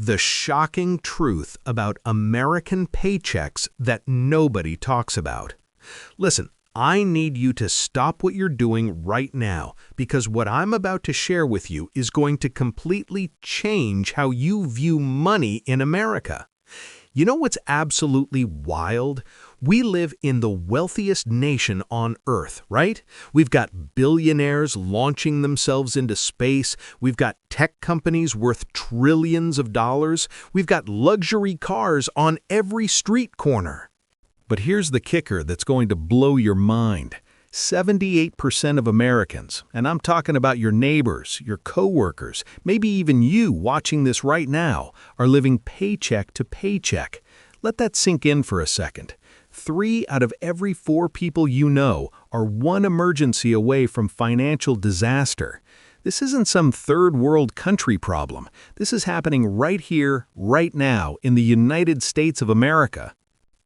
The shocking truth about American paychecks that nobody talks about. Listen, I need you to stop what you're doing right now because what I'm about to share with you is going to completely change how you view money in America. You know what's absolutely wild? We live in the wealthiest nation on Earth, right? We've got billionaires launching themselves into space. We've got tech companies worth trillions of dollars. We've got luxury cars on every street corner. But here's the kicker that's going to blow your mind. 78% of Americans, and I'm talking about your neighbors, your coworkers, maybe even you watching this right now, are living paycheck to paycheck. Let that sink in for a second. 3 out of every 4 people you know are one emergency away from financial disaster. This isn't some third world country problem. This is happening right here, right now, in the United States of America.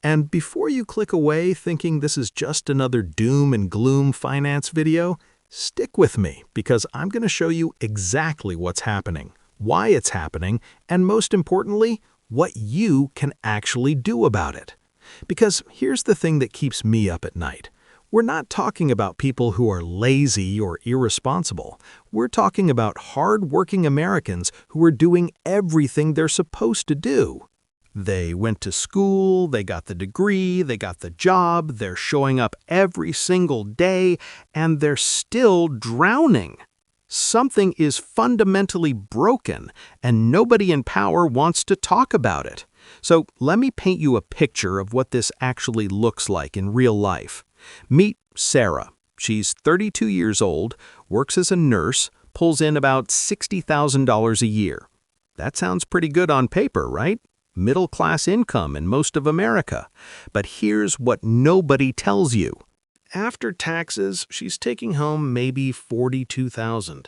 And before you click away thinking this is just another doom and gloom finance video, stick with me because I'm going to show you exactly what's happening, why it's happening, and most importantly, what you can actually do about it. Because here's the thing that keeps me up at night. We're not talking about people who are lazy or irresponsible. We're talking about hardworking Americans who are doing everything they're supposed to do. They went to school, they got the degree, they got the job, they're showing up every single day, and they're still drowning. Something is fundamentally broken, and nobody in power wants to talk about it. So let me paint you a picture of what this actually looks like in real life. Meet Sarah. She's 32 years old, works as a nurse, pulls in about $60,000 a year. That sounds pretty good on paper, right? Middle-class income in most of America. But here's what nobody tells you. After taxes, she's taking home maybe $42,000.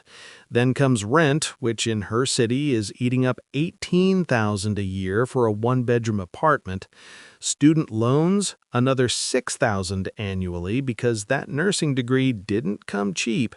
Then comes rent, which in her city is eating up $18,000 a year for a one-bedroom apartment. Student loans, another $6,000 annually because that nursing degree didn't come cheap.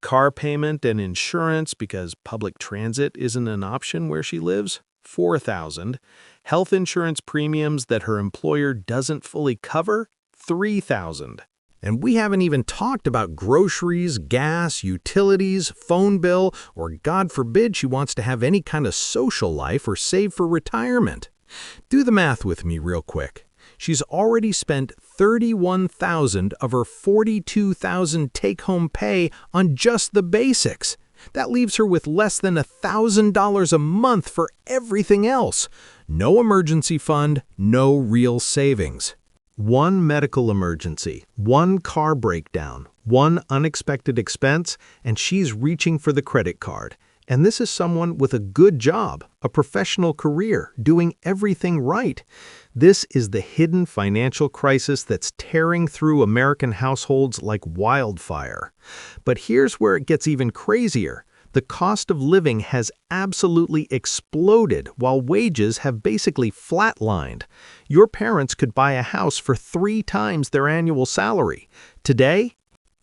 Car payment and insurance because public transit isn't an option where she lives. $4,000. Health insurance premiums that her employer doesn't fully cover, $3,000. And we haven't even talked about groceries, gas, utilities, phone bill, or God forbid she wants to have any kind of social life or save for retirement. Do the math with me real quick. She's already spent $31,000 of her $42,000 take-home pay on just the basics. That leaves her with less than $1,000 a month for everything else. No emergency fund, no real savings. One medical emergency, one car breakdown, one unexpected expense, and she's reaching for the credit card. And this is someone with a good job, a professional career, doing everything right. This is the hidden financial crisis that's tearing through American households like wildfire. But here's where it gets even crazier. The cost of living has absolutely exploded while wages have basically flatlined. Your parents could buy a house for 3 times their annual salary. Today,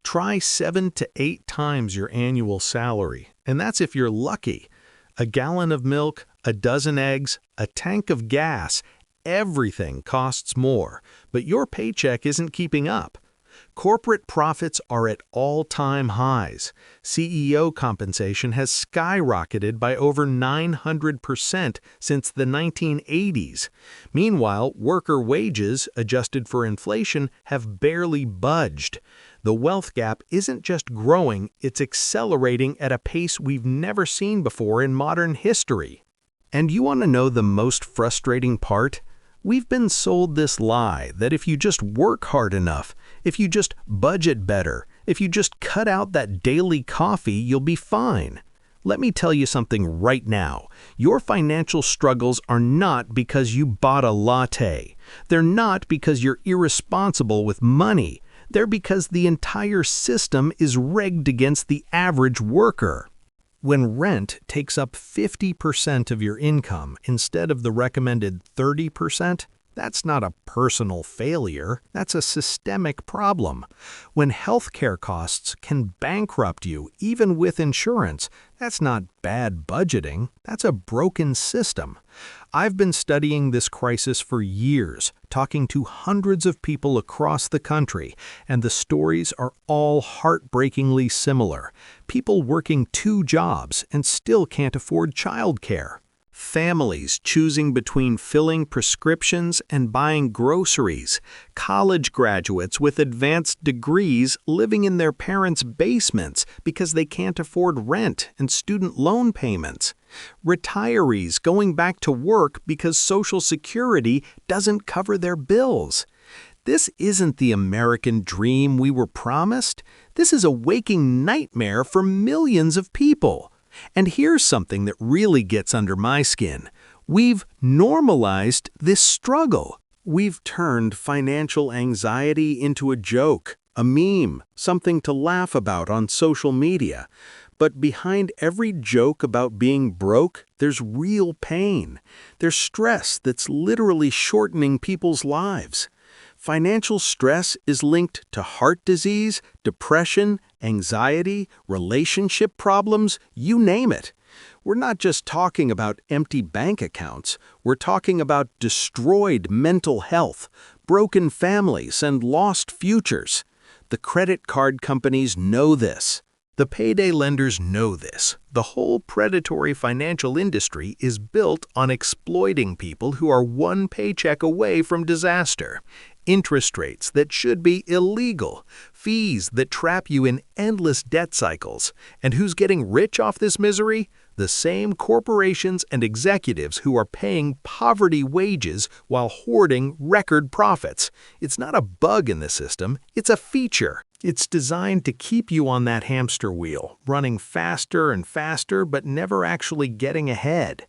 try 7 to 8 times your annual salary, and that's if you're lucky. A gallon of milk, a dozen eggs, a tank of gas, everything costs more, but your paycheck isn't keeping up. Corporate profits are at all-time highs. CEO compensation has skyrocketed by over 900% since the 1980s. Meanwhile, worker wages, adjusted for inflation, have barely budged. The wealth gap isn't just growing, it's accelerating at a pace we've never seen before in modern history. And you want to know the most frustrating part? We've been sold this lie that if you just work hard enough, if you just budget better, if you just cut out that daily coffee, you'll be fine. Let me tell you something right now. Your financial struggles are not because you bought a latte. They're not because you're irresponsible with money. They're because the entire system is rigged against the average worker. When rent takes up 50% of your income instead of the recommended 30%, That's not a personal failure, that's a systemic problem. When healthcare costs can bankrupt you, even with insurance, that's not bad budgeting, that's a broken system. I've been studying this crisis for years, talking to hundreds of people across the country, and the stories are all heartbreakingly similar. People working 2 jobs and still can't afford childcare. Families choosing between filling prescriptions and buying groceries. College graduates with advanced degrees living in their parents' basements because they can't afford rent and student loan payments. Retirees going back to work because Social Security doesn't cover their bills. This isn't the American dream we were promised. This is a waking nightmare for millions of people. And here's something that really gets under my skin. We've normalized this struggle. We've turned financial anxiety into a joke, a meme, something to laugh about on social media. But behind every joke about being broke, there's real pain. There's stress that's literally shortening people's lives. Financial stress is linked to heart disease, depression, anxiety, relationship problems, you name it. We're not just talking about empty bank accounts, we're talking about destroyed mental health, broken families, and lost futures. The credit card companies know this. The payday lenders know this. The whole predatory financial industry is built on exploiting people who are one paycheck away from disaster. Interest rates that should be illegal, fees that trap you in endless debt cycles. And who's getting rich off this misery? The same corporations and executives who are paying poverty wages while hoarding record profits. It's not a bug in the system, it's a feature. It's designed to keep you on that hamster wheel, running faster and faster but never actually getting ahead.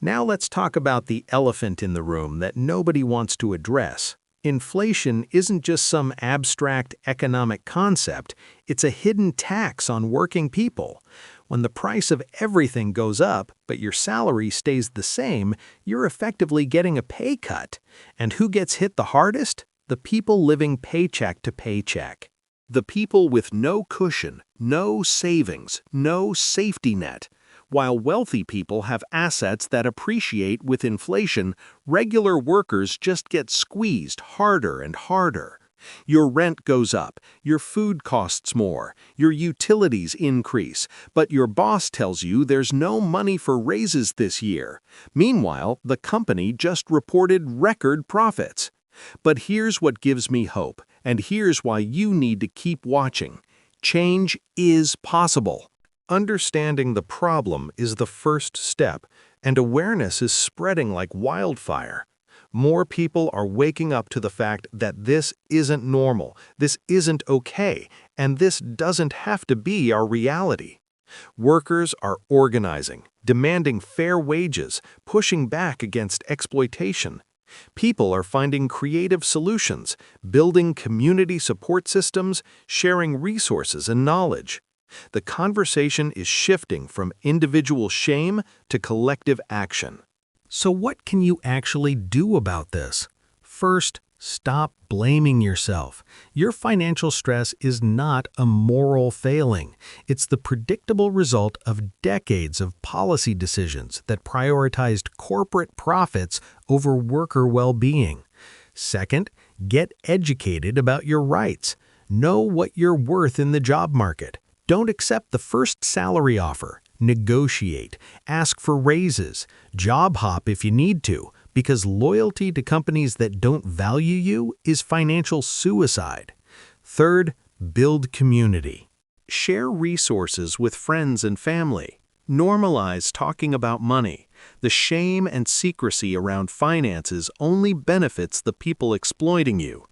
Now let's talk about the elephant in the room that nobody wants to address. Inflation isn't just some abstract economic concept, it's a hidden tax on working people. When the price of everything goes up, but your salary stays the same, you're effectively getting a pay cut. And who gets hit the hardest? The people living paycheck to paycheck. The people with no cushion, no savings, no safety net. While wealthy people have assets that appreciate with inflation, regular workers just get squeezed harder and harder. Your rent goes up, your food costs more, your utilities increase, but your boss tells you there's no money for raises this year. Meanwhile, the company just reported record profits. But here's what gives me hope, and here's why you need to keep watching. Change is possible. Understanding the problem is the first step, and awareness is spreading like wildfire. More people are waking up to the fact that this isn't normal, this isn't okay, and this doesn't have to be our reality. Workers are organizing, demanding fair wages, pushing back against exploitation. People are finding creative solutions, building community support systems, sharing resources and knowledge. The conversation is shifting from individual shame to collective action. So what can you actually do about this? First, stop blaming yourself. Your financial stress is not a moral failing. It's the predictable result of decades of policy decisions that prioritized corporate profits over worker well-being. Second, get educated about your rights. Know what you're worth in the job market. Don't accept the first salary offer. Negotiate. Ask for raises. Job hop if you need to, because loyalty to companies that don't value you is financial suicide. Third, build community. Share resources with friends and family. Normalize talking about money. The shame and secrecy around finances only benefits the people exploiting you.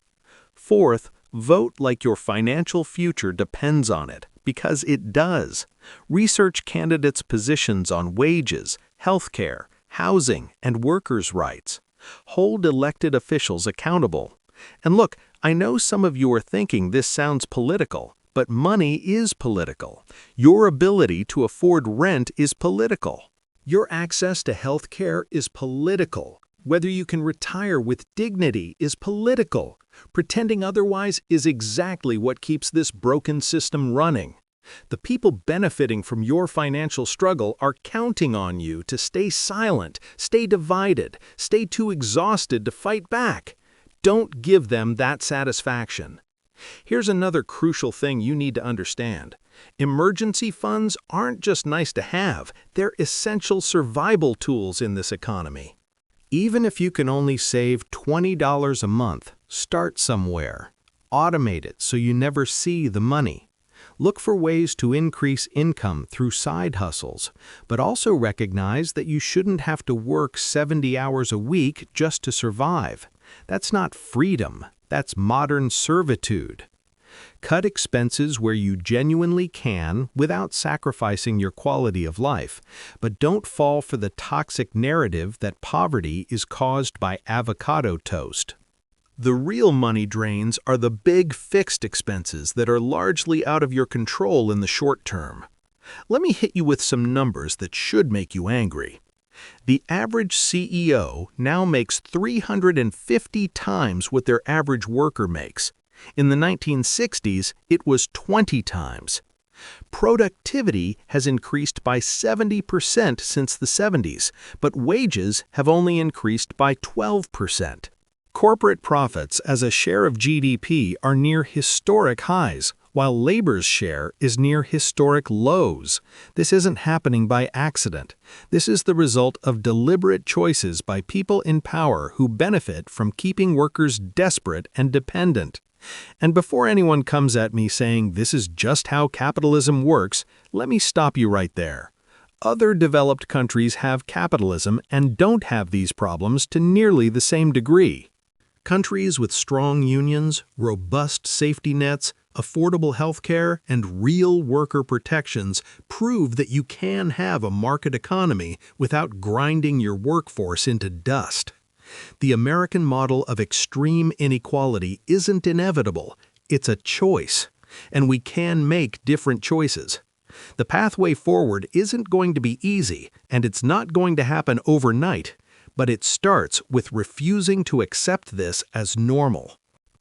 Fourth, vote like your financial future depends on it, because it does. Research candidates' positions on wages, healthcare, housing, and workers' rights. Hold elected officials accountable. And look, I know some of you are thinking this sounds political, but money is political. Your ability to afford rent is political. Your access to healthcare is political. Whether you can retire with dignity is political. Pretending otherwise is exactly what keeps this broken system running. The people benefiting from your financial struggle are counting on you to stay silent, stay divided, stay too exhausted to fight back. Don't give them that satisfaction. Here's another crucial thing you need to understand. Emergency funds aren't just nice to have, they're essential survival tools in this economy. Even if you can only save $20 a month, start somewhere. Automate it so you never see the money. Look for ways to increase income through side hustles, but also recognize that you shouldn't have to work 70 hours a week just to survive. That's not freedom, that's modern servitude. Cut expenses where you genuinely can without sacrificing your quality of life, but don't fall for the toxic narrative that poverty is caused by avocado toast. The real money drains are the big fixed expenses that are largely out of your control in the short term. Let me hit you with some numbers that should make you angry. The average CEO now makes 350 times what their average worker makes. In the 1960s, it was 20 times. Productivity has increased by 70% since the 70s, but wages have only increased by 12%. Corporate profits as a share of GDP are near historic highs, while labor's share is near historic lows. This isn't happening by accident. This is the result of deliberate choices by people in power who benefit from keeping workers desperate and dependent. And before anyone comes at me saying this is just how capitalism works, let me stop you right there. Other developed countries have capitalism and don't have these problems to nearly the same degree. Countries with strong unions, robust safety nets, affordable healthcare, and real worker protections prove that you can have a market economy without grinding your workforce into dust. The American model of extreme inequality isn't inevitable, it's a choice, and we can make different choices. The pathway forward isn't going to be easy, and it's not going to happen overnight, but it starts with refusing to accept this as normal.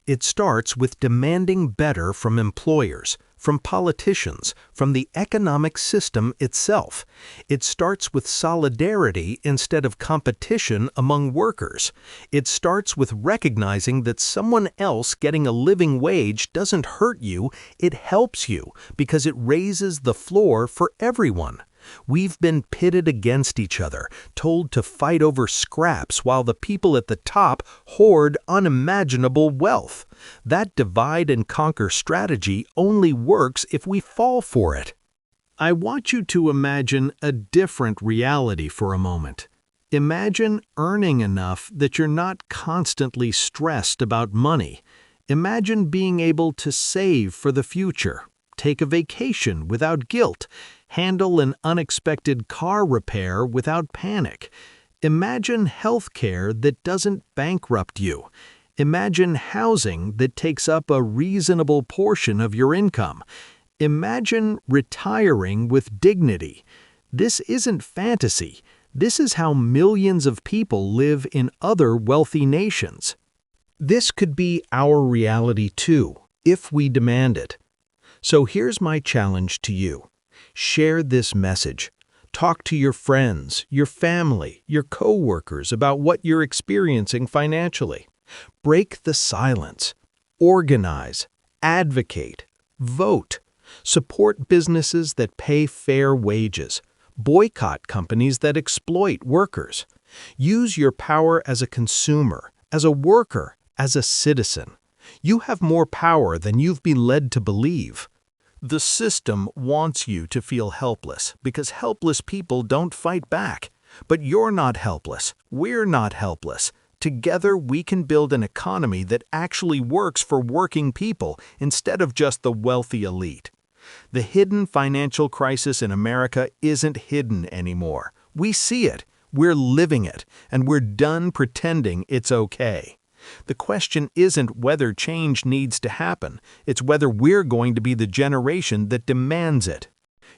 It starts with demanding better from employers, from politicians, from the economic system itself. It starts with solidarity instead of competition among workers. It starts with recognizing that someone else getting a living wage doesn't hurt you, it helps you, because it raises the floor for everyone. We've been pitted against each other, told to fight over scraps while the people at the top hoard unimaginable wealth. That divide and conquer strategy only works if we fall for it. I want you to imagine a different reality for a moment. Imagine earning enough that you're not constantly stressed about money. Imagine being able to save for the future, take a vacation without guilt, handle an unexpected car repair without panic. Imagine health care that doesn't bankrupt you. Imagine housing that takes up a reasonable portion of your income. Imagine retiring with dignity. This isn't fantasy. This is how millions of people live in other wealthy nations. This could be our reality too, if we demand it. So here's my challenge to you. Share this message. Talk to your friends, your family, your coworkers about what you're experiencing financially. Break the silence. Organize. Advocate. Vote. Support businesses that pay fair wages. Boycott companies that exploit workers. Use your power as a consumer, as a worker, as a citizen. You have more power than you've been led to believe. The system wants you to feel helpless because helpless people don't fight back. But you're not helpless. We're not helpless. Together we can build an economy that actually works for working people instead of just the wealthy elite. The hidden financial crisis in America isn't hidden anymore. We see it, we're living it, and we're done pretending it's okay. The question isn't whether change needs to happen, it's whether we're going to be the generation that demands it.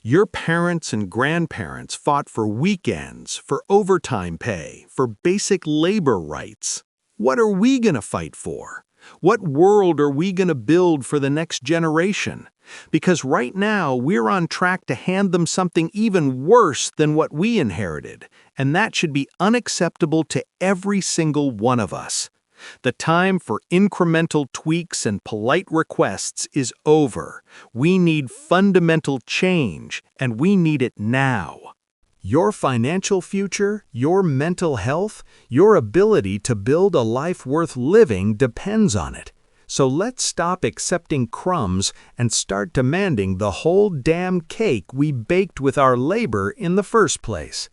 Your parents and grandparents fought for weekends, for overtime pay, for basic labor rights. What are we going to fight for? What world are we going to build for the next generation? Because right now, we're on track to hand them something even worse than what we inherited, and that should be unacceptable to every single one of us. The time for incremental tweaks and polite requests is over. We need fundamental change, and we need it now. Your financial future, your mental health, your ability to build a life worth living depends on it. So let's stop accepting crumbs and start demanding the whole damn cake we baked with our labor in the first place.